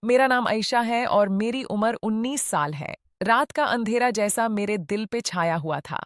मेरा नाम आयशा है और मेरी उम्र 19 साल है। रात का अंधेरा जैसा मेरे दिल पे छाया हुआ था।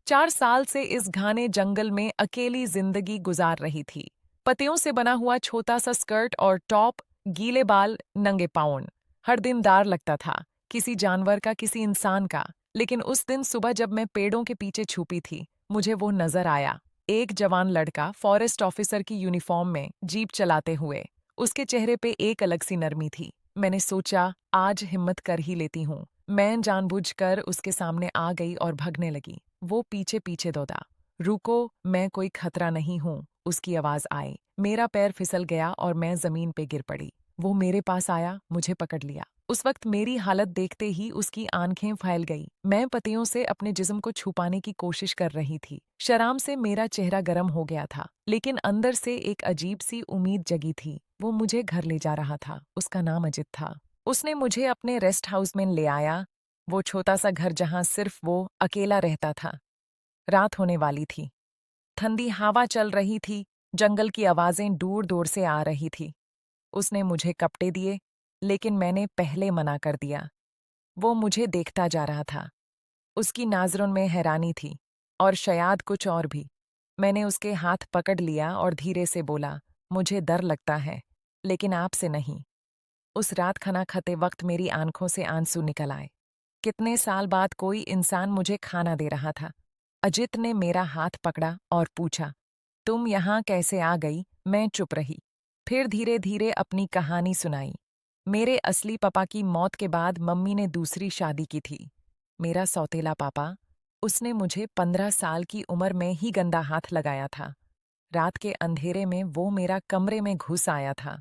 4 साल से इस घने जंगल में अकेली जिंदगी गुजार रही थी। पत्तियों से बना हुआ छोटा सा स्कर्ट और टॉप, गीले बाल, नंगे पाँव। हर दिन डर लगता था, किसी जानवर का, किसी इंसान का। लेकिन उस दिन सुबह जब मैं पेड़ों के पीछे छुपी थी, मुझे वो नजर आया। एक जवान लड़का फॉरेस्ट ऑफिसर की यूनिफॉर्म में जीप चलाते हुए। उसके चेहरे पे एक अलग सी नरमी थी। मैंने सोचा, आज हिम्मत कर ही लेती हूँ। मैं जानबूझकर उसके सामने आ गई और भगने लगी। वो पीछे पीछे दौड़ा। रुको, मैं कोई खतरा नहीं हूँ, उसकी आवाज आई। मेरा पैर फिसल गया और मैं जमीन पे गिर पड़ी। वो मेरे पास आया, मुझे पकड़ लिया। उस वक्त मेरी हालत देखते ही उसकी आंखें फैल गई। मैं पत्तियों से अपने जिस्म को छुपाने की कोशिश कर रही थी। शर्म से मेरा चेहरा गर्म हो गया था, लेकिन अंदर से एक अजीब सी उम्मीद जगी थी। वो मुझे घर ले जा रहा था। उसका नाम अजित था। उसने मुझे अपने रेस्ट हाउस में ले आया, वो छोटा सा घर जहां सिर्फ वो अकेला रहता था। रात होने वाली थी। ठंडी हवा चल रही थी। जंगल की आवाजें दूर दूर से आ रही थी। उसने मुझे कपड़े दिए, लेकिन मैंने पहले मना कर दिया। वो मुझे देखता जा रहा था। उसकी नज़रों में हैरानी थी, और शायद कुछ और भी। मैंने उसके हाथ पकड़ लिया और धीरे से बोला, मुझे डर लगता है, लेकिन आपसे नहीं। उस रात खाना खाते वक्त मेरी आंखों से आंसू निकल आए। कितने साल बाद कोई इंसान मुझे खाना दे रहा था। अजित ने मेरा हाथ पकड़ा और पूछा, तुम यहाँ कैसे आ गई? मैं चुप रही। फिर धीरे धीरे अपनी कहानी सुनाई। मेरे असली पापा की मौत के बाद मम्मी ने दूसरी शादी की थी। मेरा सौतेला पापा, उसने मुझे 15 साल की उम्र में ही गंदा हाथ लगाया था। रात के अंधेरे में वो मेरा कमरे में घुस आया था।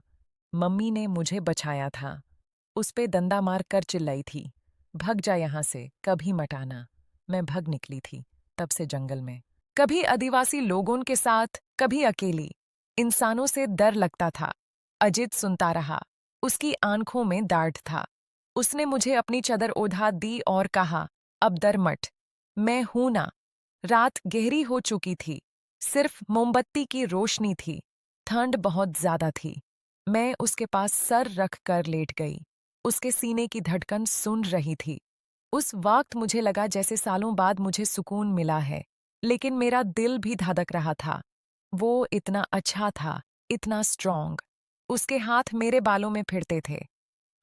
मम्मी ने मुझे बचाया था। उस पे डंडा मार कर चिल्लाई थी, भग जा यहाँ से, कभी मत आना। मैं भग निकली थी, तब से जंगल में। कभी आदिवासी लोगों के साथ, कभी अकेली। इंसानों से डर लगता था। अजित सुनता रहा। उसकी आंखों में डांट था। उसने मुझे अपनी चादर ओढ़ा दी और कहा, अब डर मत, मैं हूं ना। रात गहरी हो चुकी थी। सिर्फ मोमबत्ती की रोशनी थी। ठंड बहुत ज्यादा थी। मैं उसके पास सर रख कर लेट गई। उसके सीने की धड़कन सुन रही थी। उस वक्त मुझे लगा जैसे सालों बाद मुझे सुकून मिला है, लेकिन मेरा दिल भी धड़क रहा था। वो इतना अच्छा था, इतना स्ट्रॉन्ग। उसके हाथ मेरे बालों में फिरते थे।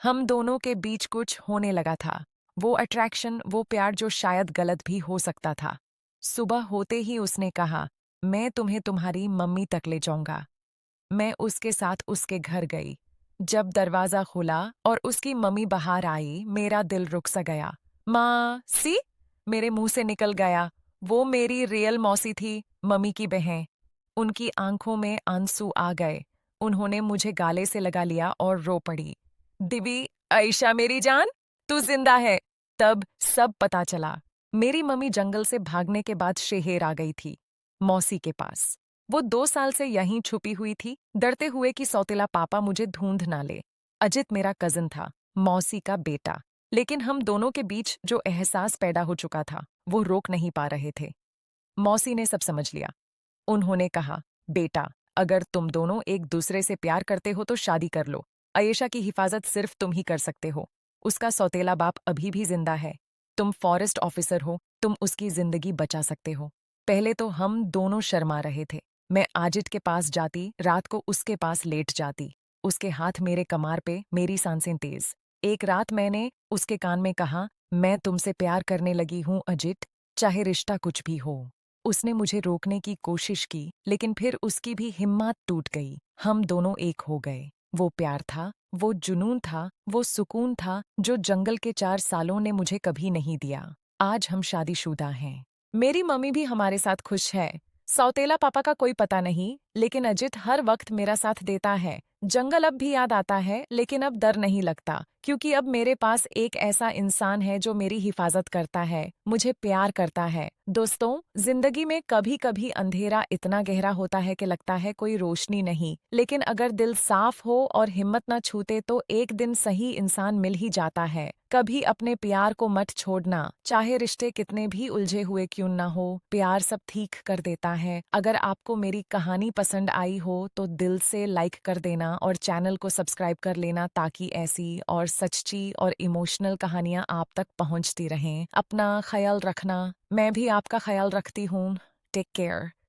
हम दोनों के बीच कुछ होने लगा था। वो अट्रैक्शन, वो प्यार जो शायद गलत भी हो सकता था। सुबह होते ही उसने कहा, मैं तुम्हें तुम्हारी मम्मी तक ले जाऊंगा। मैं उसके साथ उसके घर गई। जब दरवाजा खुला और उसकी मम्मी बाहर आई, मेरा दिल रुक सा गया। माँ सी, मेरे मुंह से निकल गया। वो मेरी रियल मौसी थी, मम्मी की बहन। उनकी आंखों में आंसू आ गए। उन्होंने मुझे गाले से लगा लिया और रो पड़ी। दिवी, आयशा मेरी जान, तू जिंदा है। तब सब पता चला। मेरी मम्मी जंगल से भागने के बाद शहर आ गई थी, मौसी के पास। वो 2 साल से यहीं छुपी हुई थी, डरते हुए कि सौतेला पापा मुझे ढूंढ ना ले। अजित मेरा कजन था, मौसी का बेटा। लेकिन हम दोनों के बीच जो एहसास पैदा हो चुका था, वो रोक नहीं पा रहे थे। मौसी ने सब समझ लिया। उन्होंने कहा, बेटा, अगर तुम दोनों एक दूसरे से प्यार करते हो तो शादी कर लो। आयशा की हिफाजत सिर्फ तुम ही कर सकते हो। उसका सौतेला बाप अभी भी जिंदा है। तुम फॉरेस्ट ऑफिसर हो, तुम उसकी जिंदगी बचा सकते हो। पहले तो हम दोनों शर्मा रहे थे। मैं आजित के पास जाती, रात को उसके पास लेट जाती। उसके हाथ मेरे कमार पे, मेरी सांसें तेज। एक रात मैंने उसके कान में कहा, मैं तुमसे प्यार करने लगी हूं अजित, चाहे रिश्ता कुछ भी हो। उसने मुझे रोकने की कोशिश की, लेकिन फिर उसकी भी हिम्मत टूट गई। हम दोनों एक हो गए। वो प्यार था, वो जुनून था, वो सुकून था जो जंगल के 4 सालों ने मुझे कभी नहीं दिया। आज हम शादीशुदा हैं। मेरी मम्मी भी हमारे साथ खुश है। सौतेला पापा का कोई पता नहीं, लेकिन अजित हर वक्त मेरा साथ देता है। जंगल अब भी याद आता है, लेकिन अब डर नहीं लगता, क्योंकि अब मेरे पास एक ऐसा इंसान है जो मेरी हिफाजत करता है, मुझे प्यार करता है। दोस्तों, जिंदगी में कभी कभी अंधेरा इतना गहरा होता है कि लगता है कोई रोशनी नहीं, लेकिन अगर दिल साफ हो और हिम्मत न छूटे तो एक दिन सही इंसान मिल ही जाता है। कभी अपने प्यार को मत छोड़ना, चाहे रिश्ते कितने भी उलझे हुए क्यों न हो, प्यार सब ठीक कर देता है। अगर आपको मेरी कहानी पसंद आई हो तो दिल से लाइक कर देना और चैनल को सब्सक्राइब कर लेना ताकि ऐसी और सच्ची और इमोशनल कहानियाँ आप तक पहुँचती रहें। अपना ख्याल रखना, मैं भी आपका ख्याल रखती हूँ। Take care.